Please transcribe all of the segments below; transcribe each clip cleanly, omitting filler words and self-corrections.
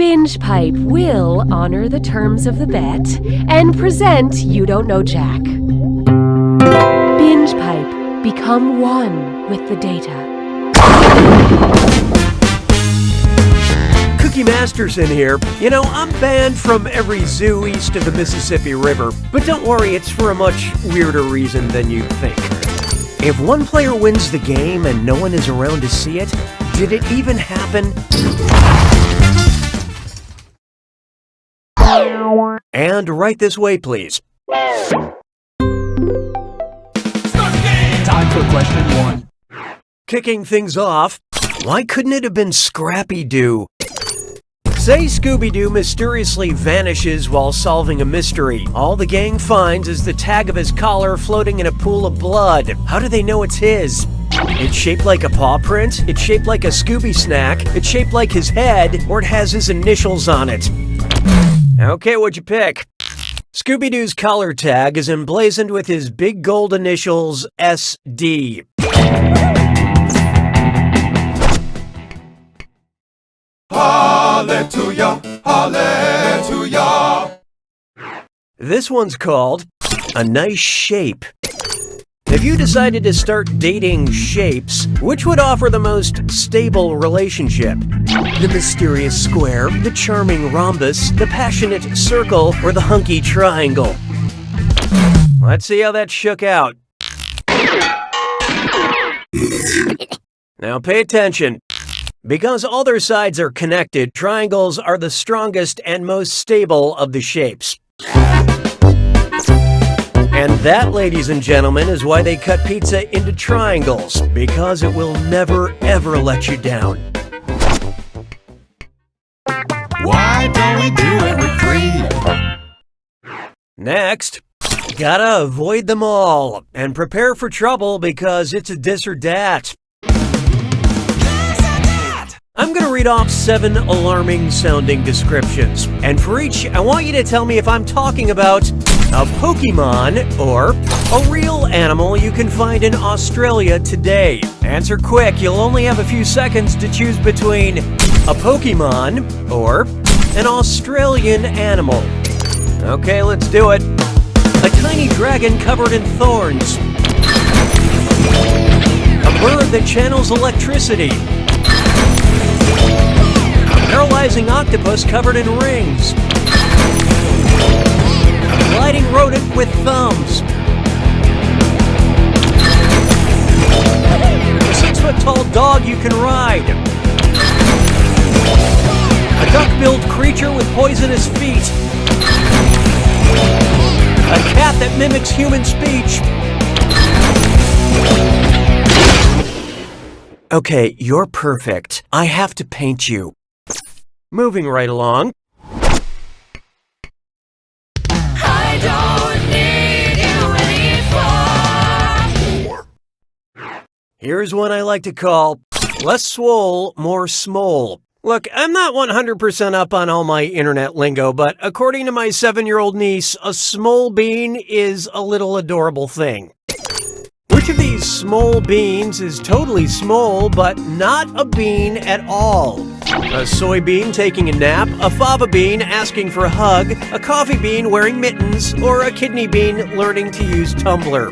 Binge Pipe will honor the terms of the bet and present You Don't Know Jack. Binge Pipe, become one with the data. Cookie Masterson here. You know, I'm banned from every zoo east of the Mississippi River, but don't worry, it's for a much weirder reason than you'd think. If one player wins the game and no one is around to see it, did it even happen? And right this way, please. Time for question 1. Kicking things off, why couldn't it have been Scrappy-Doo? Say Scooby-Doo mysteriously vanishes while solving a mystery. All the gang finds is the tag of his collar floating in a pool of blood. How do they know it's his? It's shaped like a paw print, it's shaped like a Scooby snack, it's shaped like his head, or it has his initials on it. Okay, what'd you pick? Scooby-Doo's collar tag is emblazoned with his big gold initials SD. Hallelujah, hallelujah. This one's called A Nice Shape. If you decided to start dating shapes, which would offer the most stable relationship? The mysterious square, the charming rhombus, the passionate circle, or the hunky triangle? Let's see how that shook out. Now pay attention. Because all their sides are connected, triangles are the strongest and most stable of the shapes. And that, ladies and gentlemen, is why they cut pizza into triangles, because it will never, ever let you down. Why don't we do it with 3? Next, gotta avoid them all, and prepare for trouble because it's a Dis or Dat. I'm going to read off 7 alarming sounding descriptions, and for each, I want you to tell me if I'm talking about a Pokemon or a real animal you can find in Australia today. Answer quick, you'll only have a few seconds to choose between a Pokemon or an Australian animal. Okay, let's do it. A tiny dragon covered in thorns. A bird that channels electricity. Paralyzing octopus covered in rings. A gliding rodent with thumbs. A 6-foot-tall dog you can ride. A duck-billed creature with poisonous feet. A cat that mimics human speech. Okay, you're perfect. I have to paint you. Moving right along. I don't need you anymore. Here's one I like to call less swole, more smole. Look, I'm not 100% up on all my internet lingo, but according to my 7-year-old niece, a smole bean is a little adorable thing. Which of these smole beans is totally smole, but not a bean at all? A soybean taking a nap, a fava bean asking for a hug, a coffee bean wearing mittens, or a kidney bean learning to use Tumblr?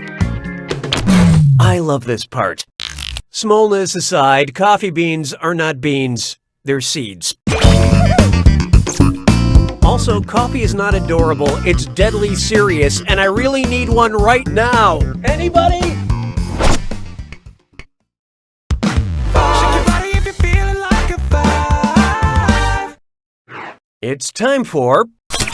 I love this part. Smoleness aside, coffee beans are not beans, they're seeds. Also, coffee is not adorable, it's deadly serious, and I really need one right now. Anybody? It's time for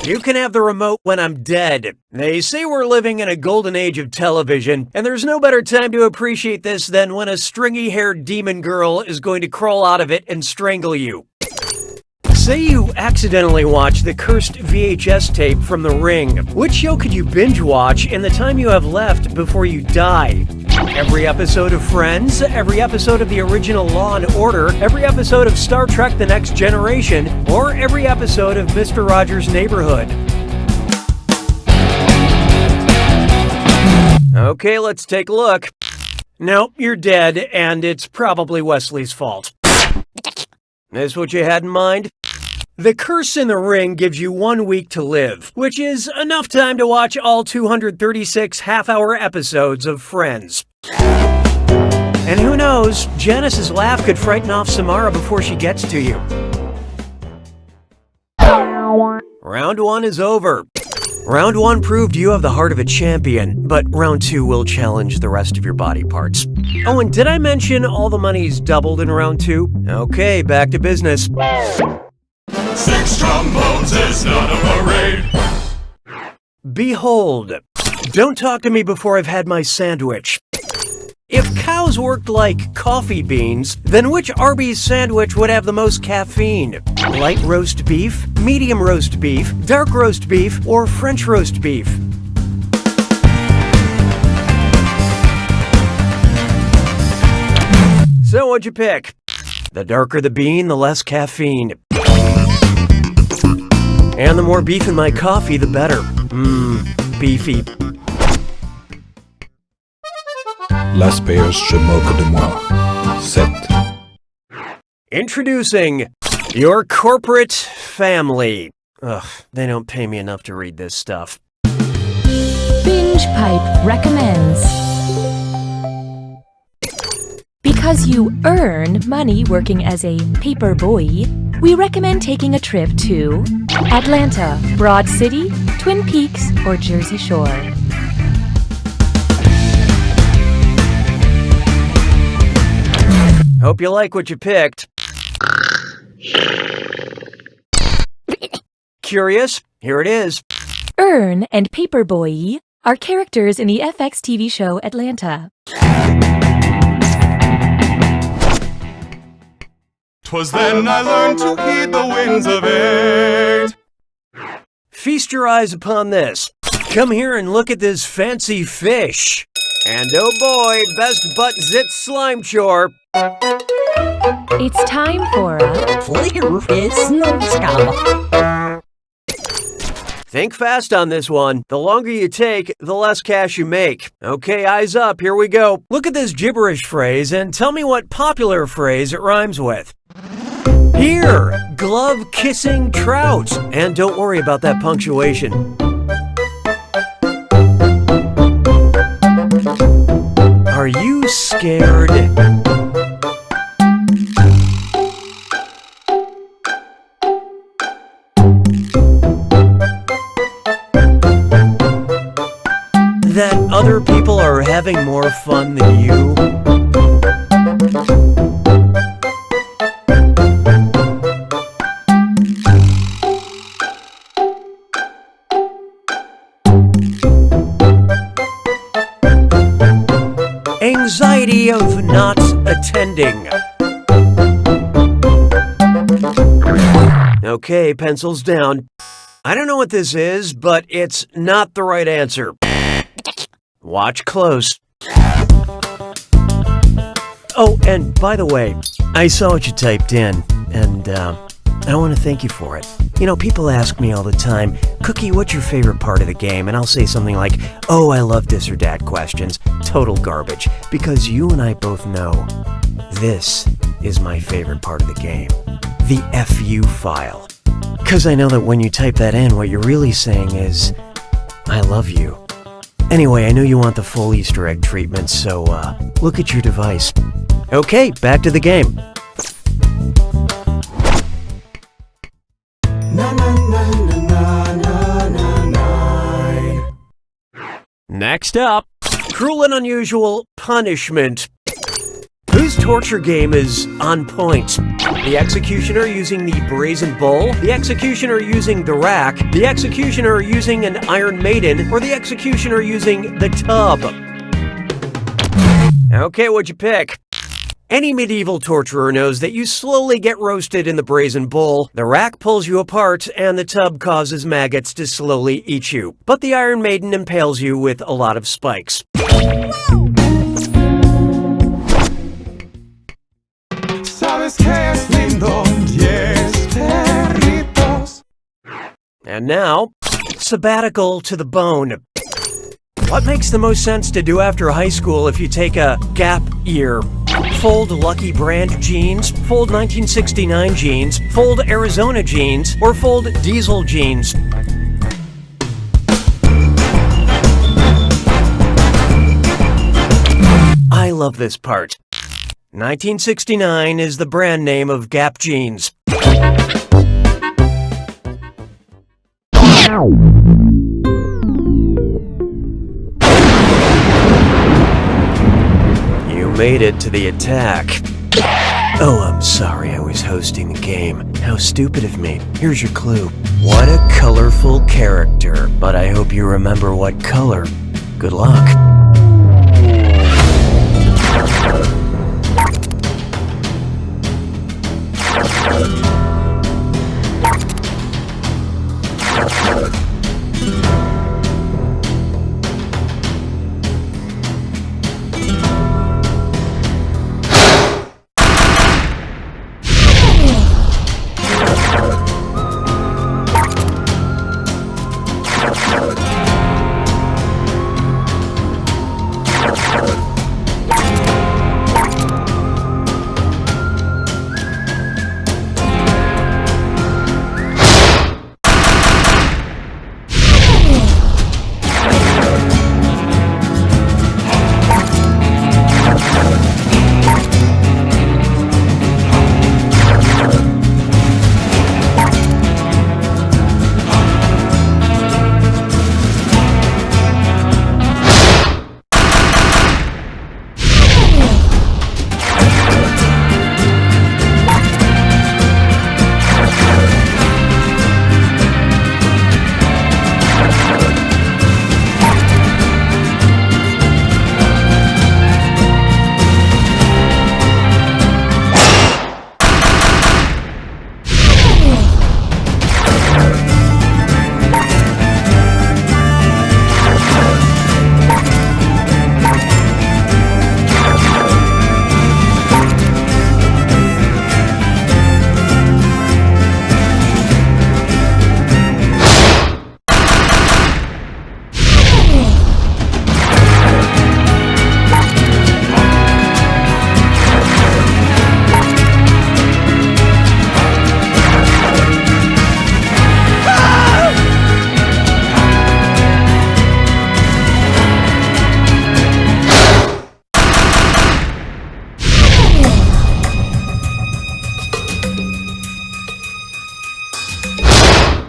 You Can Have the Remote When I'm Dead. They say we're living in a golden age of television, and there's no better time to appreciate this than when a stringy-haired demon girl is going to crawl out of it and strangle you. Say you accidentally watch the cursed VHS tape from The Ring. Which show could you binge watch in the time you have left before you die? Every episode of Friends, every episode of the original Law & Order, every episode of Star Trek The Next Generation, or every episode of Mr. Rogers' Neighborhood. Okay, let's take a look. Nope, you're dead, and it's probably Wesley's fault. This what you had in mind? The Curse in the Ring gives you 1 week to live, which is enough time to watch all 236 half-hour episodes of Friends. And who knows, Janice's laugh could frighten off Samara before she gets to you. Round 1 is over. Round 1 proved you have the heart of a champion, but round 2 will challenge the rest of your body parts. Oh, and did I mention all the money's doubled in round 2? Okay, back to business. 6 trombones is not a parade. Behold, don't talk to me before I've had my sandwich. If cows worked like coffee beans, then which Arby's sandwich would have the most caffeine? Light roast beef, medium roast beef, dark roast beef, or French roast beef? So what'd you pick? The darker the bean, the less caffeine. And the more beef in my coffee, the better. Beefy. Las payeurs se moquent de moi. 7. Introducing your corporate family. Ugh, they don't pay me enough to read this stuff. Binge Pipe recommends. Because you earn money working as a paper boy, we recommend taking a trip to Atlanta, Broad City, Twin Peaks, or Jersey Shore. Hope you like what you picked. Curious? Here it is. Earn and Paperboy are characters in the FX TV show Atlanta. 'Twas then I learned to heed the winds of 8. Feast your eyes upon this. Come here and look at this fancy fish. And oh boy, best butt zit slime chore. It's time for a Think fast on this one. The longer you take, the less cash you make. Okay, eyes up, here we go. Look at this gibberish phrase and tell me what popular phrase it rhymes with. Here, glove kissing trout. And don't worry about that punctuation. Are you scared? That other people are having more fun than you? Anxiety of not attending. Okay, pencils down. I don't know what this is, but it's not the right answer. Watch close. Oh, and by the way, I saw what you typed in, and I want to thank you for it. You know, people ask me all the time, Cookie, what's your favorite part of the game? And I'll say something like, oh, I love Dis Or Dat questions. Total garbage. Because you and I both know this is my favorite part of the game. The FU file. Because I know that when you type that in, what you're really saying is, I love you. Anyway, I know you want the full Easter egg treatment, so look at your device. Okay, back to the game. Next up, cruel and unusual punishment. Whose torture game is on point? The executioner using the brazen bull, the executioner using the rack, the executioner using an Iron Maiden, or the executioner using the tub? Okay, what'd you pick? Any medieval torturer knows that you slowly get roasted in the brazen bull, the rack pulls you apart, and the tub causes maggots to slowly eat you. But the Iron Maiden impales you with a lot of spikes. And now, sabbatical to the bone. What makes the most sense to do after high school if you take a gap year? Fold Lucky Brand jeans, fold 1969 jeans, fold Arizona jeans, or fold diesel jeans. I love this part. 1969 is the brand name of Gap jeans. You made it to the attack. Oh, I'm sorry, I was hosting the game. How stupid of me. Here's your clue. What a colorful character, but I hope you remember what color. Good luck.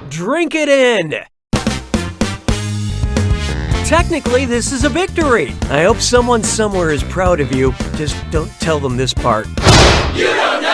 Drink it in! Technically, this is a victory. I hope someone somewhere is proud of you. Just don't tell them this part. You don't know